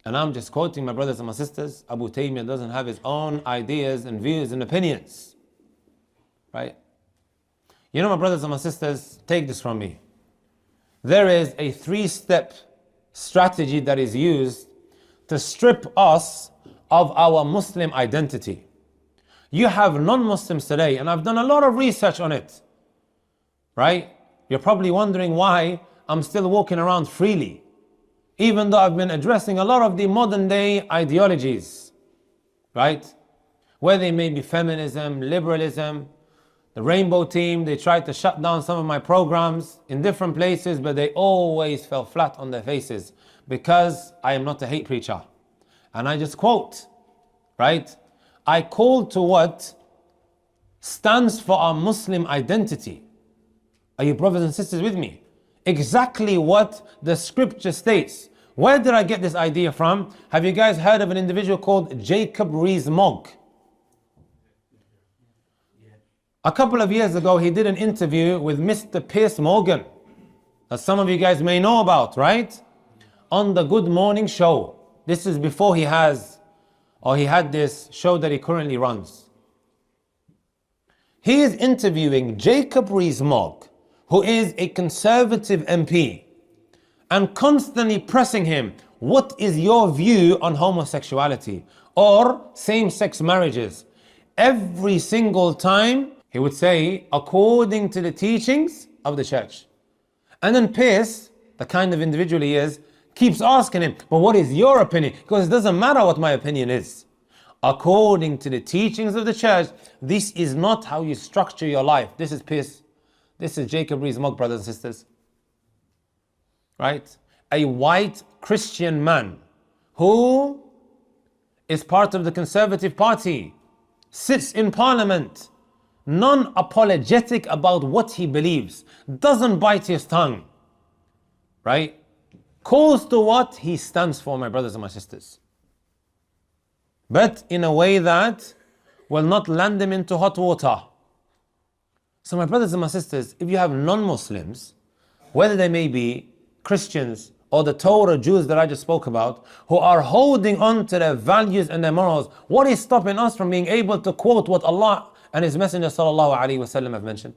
And I'm just quoting my brothers and my sisters. Abu Taymiyyah doesn't have his own ideas and views and opinions. Right? You know, my brothers and my sisters, take this from me. There is a 3-step strategy that is used to strip us of our Muslim identity. You have non-Muslims today, and I've done a lot of research on it. Right? You're probably wondering why I'm still walking around freely, even though I've been addressing a lot of the modern day ideologies. Right? Whether they may be feminism, liberalism, the Rainbow Team. They tried to shut down some of my programs in different places, but they always fell flat on their faces because I am not a hate preacher. And I just quote, right? I call to what stands for our Muslim identity. Are you brothers and sisters with me? Exactly what the scripture states. Where did I get this idea from? Have you guys heard of an individual called Jacob Rees-Mogg? A couple of years ago, he did an interview with Mr. Piers Morgan, that some of you guys may know about, right? On the Good Morning Show. This is before he had this show that he currently runs. He is interviewing Jacob Rees-Mogg, who is a conservative MP, and constantly pressing him, what is your view on homosexuality or same-sex marriages? Every single time, he would say, according to the teachings of the church. And then Pierce, the kind of individual he is, keeps asking him, but what is your opinion? Because it doesn't matter what my opinion is. According to the teachings of the church, this is not how you structure your life. This is Pierce. This is Jacob Rees-Mogg, brothers and sisters. Right? A white Christian man who is part of the Conservative Party, sits in Parliament, non-apologetic about what he believes, doesn't bite his tongue, right? Calls to what he stands for, my brothers and my sisters. But in a way that will not land him into hot water. So my brothers and my sisters, if you have non-Muslims, whether they may be Christians or the Torah Jews that I just spoke about, who are holding on to their values and their morals, what is stopping us from being able to quote what Allah and His Messenger sallallahu alaihi wasallam have mentioned?